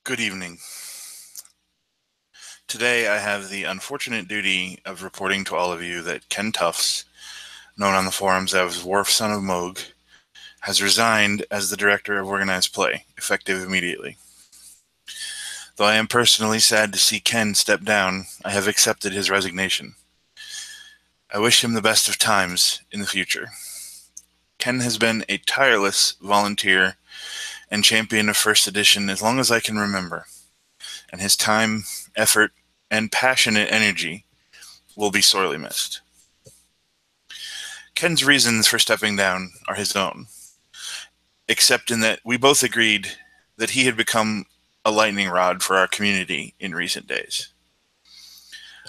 Good evening. Today I have the unfortunate duty of reporting to all of you that Ken Tufts, known on the forums as Worf Son of Moog, has resigned as the Director of Organized Play, effective immediately. Though I am personally sad to see Ken step down, I have accepted his resignation. I wish him the best of times in the future. Ken has been a tireless volunteer and champion of First Edition as long as I can remember, and his time, effort, and passionate energy will be sorely missed. Ken's reasons for stepping down are his own, except in that we both agreed that he had become a lightning rod for our community in recent days.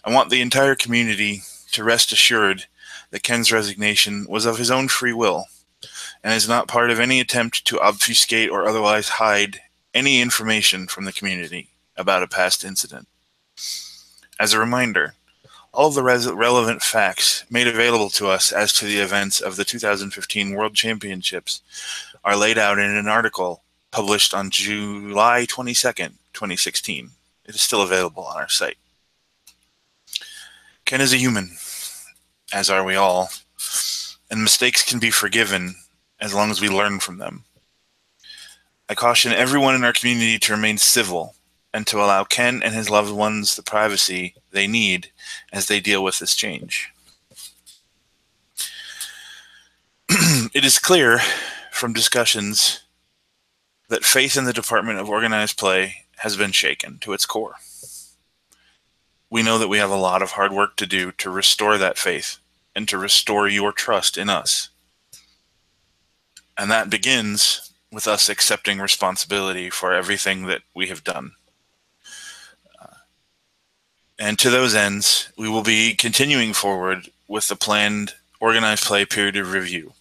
I want the entire community to rest assured that Ken's resignation was of his own free will and is not part of any attempt to obfuscate or otherwise hide any information from the community about a past incident. As a reminder, all of the relevant facts made available to us as to the events of the 2015 World Championships are laid out in an article published on July 22nd, 2016. It is still available on our site. Ken is a human, as are we all, and mistakes can be forgiven as long as we learn from them. I caution everyone in our community to remain civil and to allow Ken and his loved ones the privacy they need as they deal with this change. It is clear from discussions that faith in the Department of Organized Play has been shaken to its core. We know that we have a lot of hard work to do to restore that faith and to restore your trust in us. And that begins with us accepting responsibility for everything that we have done. And to those ends, we will be continuing forward with the planned Organized Play period of review.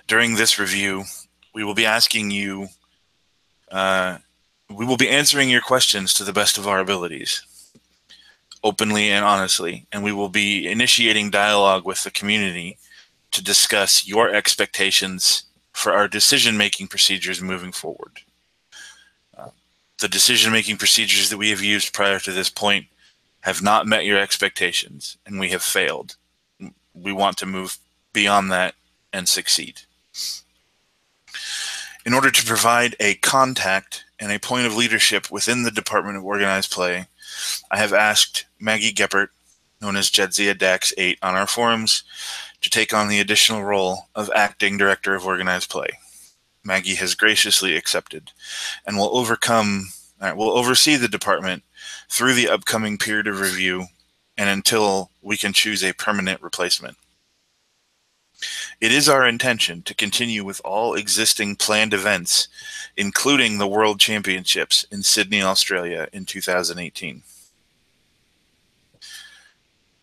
During this review, we will be asking you, we will be answering your questions to the best of our abilities, openly and honestly, and we will be initiating dialogue with the community to discuss your expectations for our decision-making procedures moving forward. The decision-making procedures that we have used prior to this point have not met your expectations, and we have failed. We want to move beyond that and succeed. In order to provide a contact and a point of leadership within the Department of Organized Play, I have asked Maggie Geppert, known as Jedzia Dax 8 on our forums, to take on the additional role of Acting Director of Organized Play. Maggie has graciously accepted and will oversee the department through the upcoming period of review and until we can choose a permanent replacement. It is our intention to continue with all existing planned events, including the World Championships in Sydney, Australia in 2018.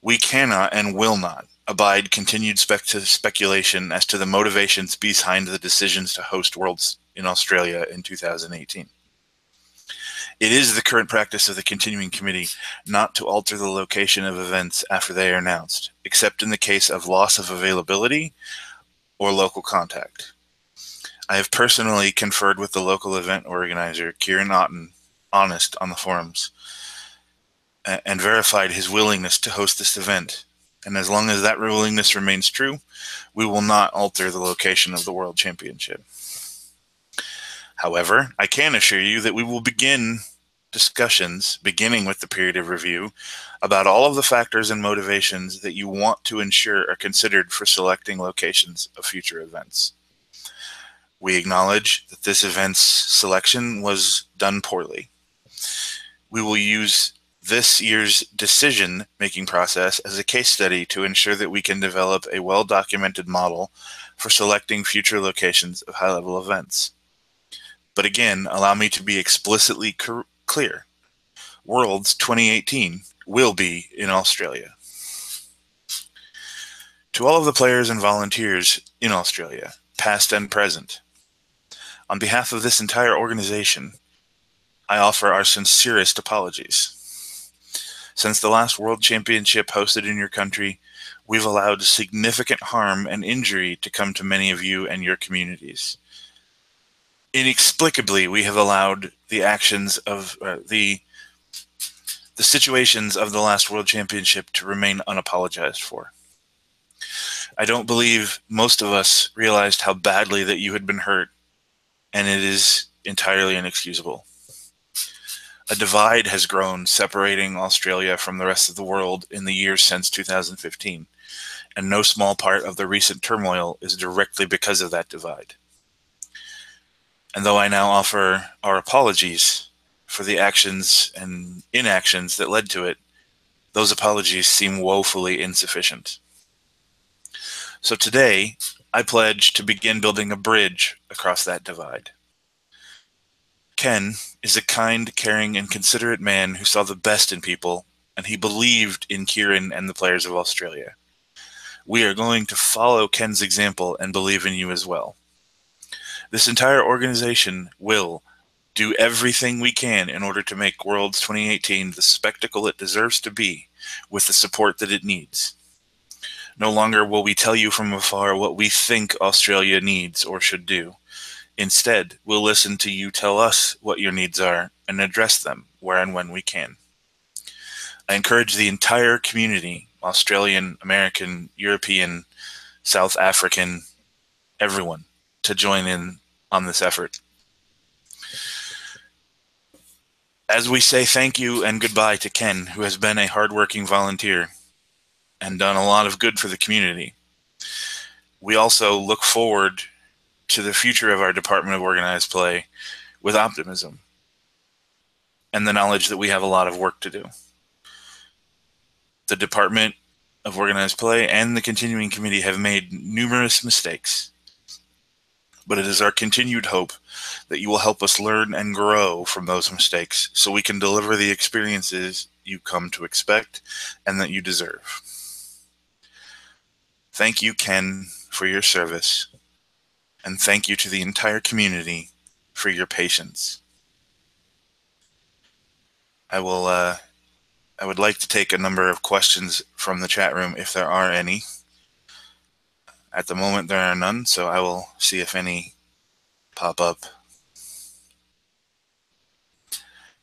We cannot and will not abide continued speculation as to the motivations behind the decisions to host Worlds in Australia in 2018. It is the current practice of the continuing committee not to alter the location of events after they are announced, except in the case of loss of availability or local contact. I have personally conferred with the local event organizer, Kieran Honest, on the forums, and verified his willingness to host this event. And as long as that willingness remains true, we will not alter the location of the World Championship. However, I can assure you that we will begin discussions, beginning with the period of review, about all of the factors and motivations that you want to ensure are considered for selecting locations of future events. We acknowledge that this event's selection was done poorly. We will use this year's decision-making process as a case study to ensure that we can develop a well-documented model for selecting future locations of high-level events. But again, allow me to be explicitly clear. Worlds 2018 will be in Australia. To all of the players and volunteers in Australia, past and present, on behalf of this entire organization, I offer our sincerest apologies. Since the last World Championship hosted in your country, we've allowed significant harm and injury to come to many of you and your communities. Inexplicably, we have allowed the actions of the situations of the last World Championship to remain unapologized for. I don't believe most of us realized how badly that you had been hurt, and it is entirely inexcusable. A divide has grown, separating Australia from the rest of the world in the years since 2015, and no small part of the recent turmoil is directly because of that divide. And though I now offer our apologies for the actions and inactions that led to it, those apologies seem woefully insufficient. So today, I pledge to begin building a bridge across that divide. Ken is a kind, caring, and considerate man who saw the best in people, and he believed in Kieran and the players of Australia. We are going to follow Ken's example and believe in you as well. This entire organization will do everything we can in order to make Worlds 2018 the spectacle it deserves to be, with the support that it needs. No longer will we tell you from afar what we think Australia needs or should do. Instead, we'll listen to you tell us what your needs are and address them where and when we can. I encourage the entire community, Australian, American, European, South African, everyone, to join in on this effort. As we say thank you and goodbye to Ken, who has been a hardworking volunteer and done a lot of good for the community, we also look forward to the future of our Department of Organized Play with optimism and the knowledge that we have a lot of work to do. The Department of Organized Play and the continuing committee have made numerous mistakes, but it is our continued hope that you will help us learn and grow from those mistakes so we can deliver the experiences you come to expect and that you deserve. Thank you, Ken, for your service, and thank you to the entire community for your patience. I would like to take a number of questions from the chat room if there are any. At the moment, there are none, so I will see if any pop up.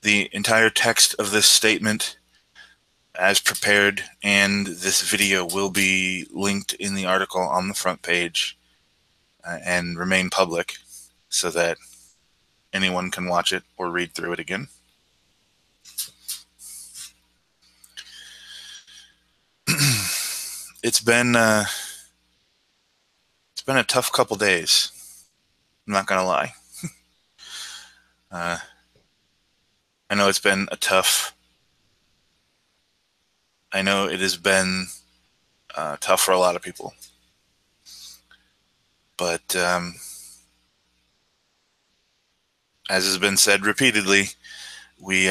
The entire text of this statement, as prepared, and this video will be linked in the article on the front page and remain public so that anyone can watch it or read through it again. It's been a tough couple days. I'm not gonna lie. I know it's been a tough. I know it has been tough for a lot of people, but as has been said repeatedly, we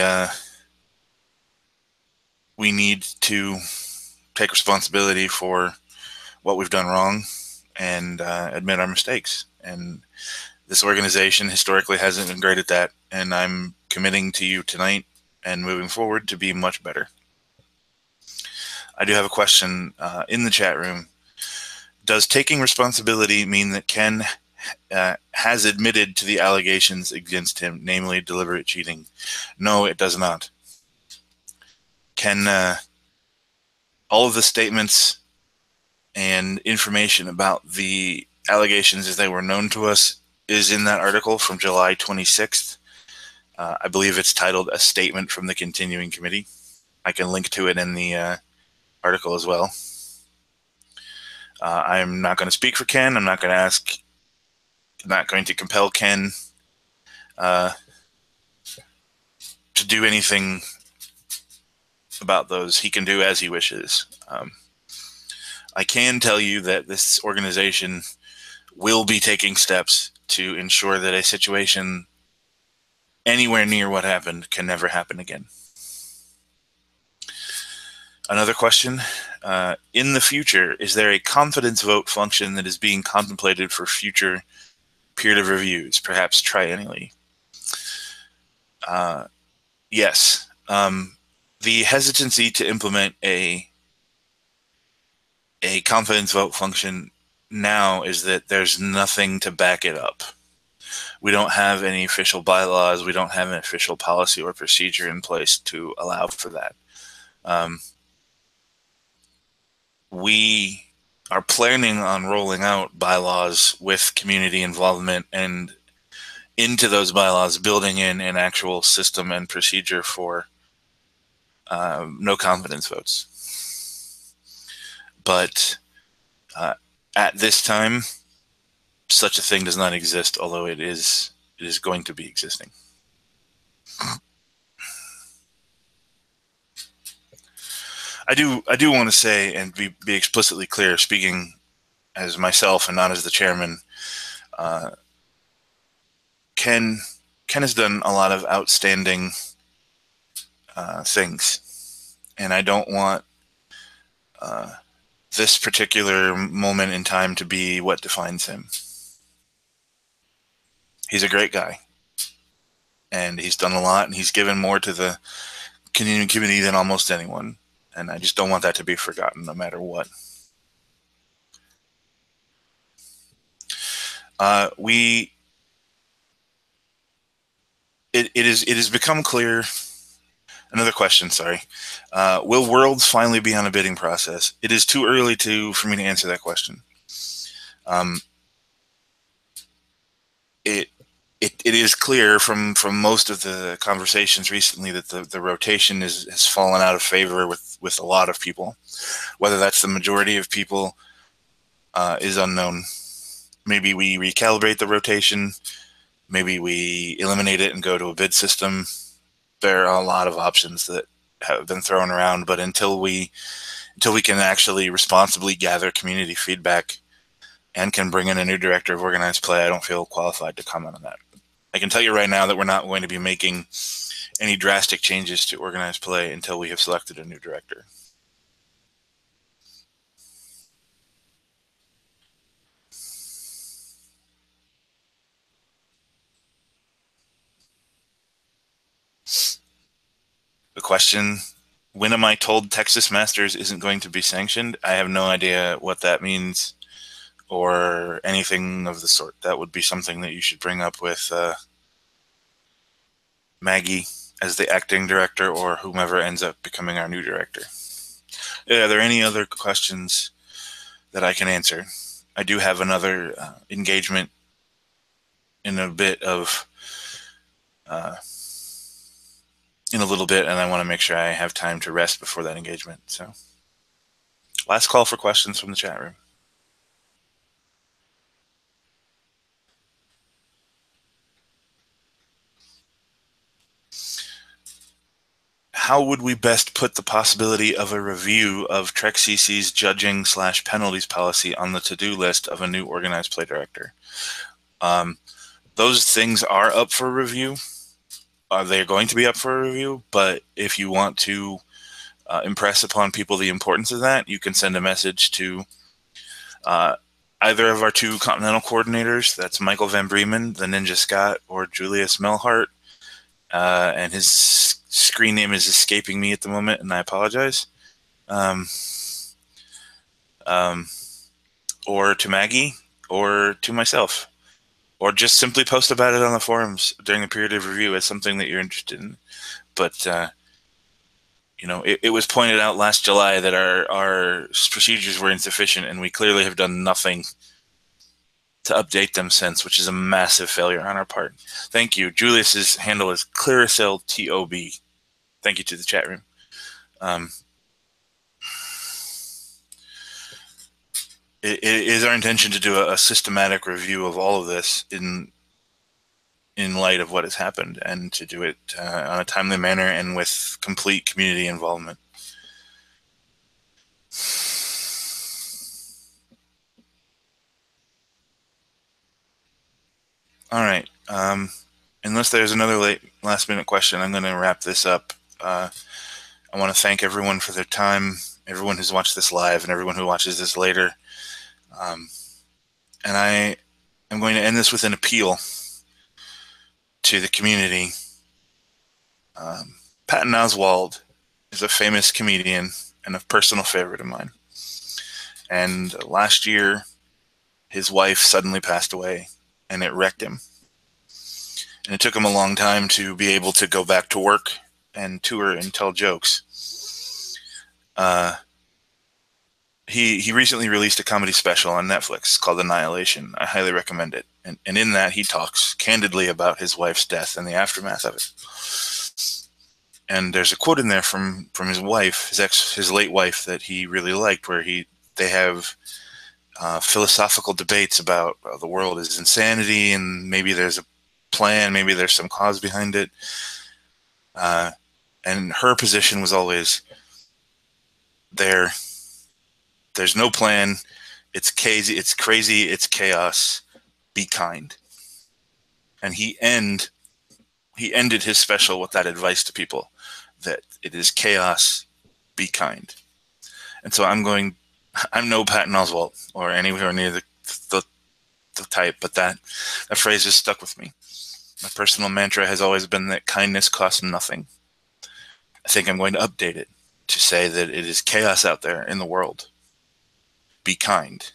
need to take responsibility for what we've done wrong and admit our mistakes. And this organization historically hasn't been great at that, and I'm committing to you tonight and moving forward to be much better. I do have a question in the chat room. Does taking responsibility mean that Ken has admitted to the allegations against him, namely deliberate cheating? No, it does not. Ken, all of the statements and information about the allegations as they were known to us is in that article from July 26th. I believe it's titled "A Statement from the Continuing Committee." I can link to it in the article as well. I'm not going to speak for Ken. I'm not going to compel Ken to do anything about those. He can do as he wishes. I can tell you that this organization will be taking steps to ensure that a situation anywhere near what happened can never happen again. Another question, in the future, is there a confidence vote function that is being contemplated for future peer reviews, perhaps triennially? Yes. The hesitancy to implement a confidence vote function now is that there's nothing to back it up. We don't have any official bylaws. We don't have an official policy or procedure in place to allow for that. We are planning on rolling out bylaws with community involvement, and into those bylaws building in an actual system and procedure for no confidence votes. But at this time, such a thing does not exist, although it is going to be existing. I do want to say and be explicitly clear, speaking as myself and not as the chairman. Ken has done a lot of outstanding things, and I don't want this particular moment in time to be what defines him. He's a great guy, and he's done a lot, and he's given more to the community than almost anyone, and I just don't want that to be forgotten no matter what. It has become clear. Another question, sorry. Will Worlds finally be on a bidding process? It is too early for me to answer that question. It is clear from most of the conversations recently that the rotation has fallen out of favor with a lot of people. Whether that's the majority of people is unknown. Maybe we recalibrate the rotation. Maybe we eliminate it and go to a bid system. There are a lot of options that have been thrown around, but until we can actually responsibly gather community feedback and can bring in a new director of organized play, I don't feel qualified to comment on that. I can tell you right now that we're not going to be making any drastic changes to organized play until we have selected a new director. The question, when am I told Texas Masters isn't going to be sanctioned? I have no idea what that means or anything of the sort. That would be something that you should bring up with Maggie as the acting director or whomever ends up becoming our new director. Are there any other questions that I can answer? I do have another engagement in a little bit, and I want to make sure I have time to rest before that engagement. So, last call for questions from the chat room. How would we best put the possibility of a review of Trek CC's judging/penalties policy on the to-do list of a new organized play director? Those things are up for review. They're going to be up for review, but if you want to impress upon people the importance of that, you can send a message to either of our two Continental coordinators. That's Michael Van Bremen, the Ninja Scott, or Julius Melhart. And his screen name is escaping me at the moment, and I apologize. Or to Maggie, or to myself. Or just simply post about it on the forums during the period of review as something that you're interested in. But, it was pointed out last July that our procedures were insufficient, and we clearly have done nothing to update them since, which is a massive failure on our part. Thank you. Julius's handle is ClearacelTOB. Thank you to the chat room. It is our intention to do a systematic review of all of this in light of what has happened, and to do it on a timely manner and with complete community involvement. All right. Unless there's another last minute question, I'm going to wrap this up. I want to thank everyone for their time, everyone who's watched this live, and everyone who watches this later. And I am going to end this with an appeal to the community. Patton Oswalt is a famous comedian and a personal favorite of mine. And last year, his wife suddenly passed away, and it wrecked him. And it took him a long time to be able to go back to work and tour and tell jokes. He recently released a comedy special on Netflix called Annihilation. I highly recommend it. And in that, he talks candidly about his wife's death and the aftermath of it. And there's a quote in there from his wife, his late wife, that he really liked, where they have philosophical debates about the world is insanity, and maybe there's a plan, maybe there's some cause behind it. And her position was always, there's no plan. It's crazy. It's chaos. Be kind. And he ended his special with that advice to people, that it is chaos. Be kind. And so I'm no Patton Oswalt or anywhere near the type, but that phrase has stuck with me. My personal mantra has always been that kindness costs nothing. I think I'm going to update it to say that it is chaos out there in the world. Be kind.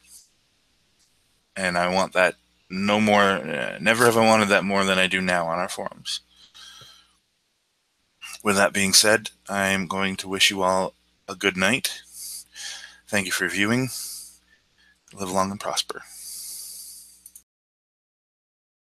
And I want that no more. Never have I wanted that more than I do now on our forums. With that being said, I'm going to wish you all a good night. Thank you for viewing. Live long and prosper.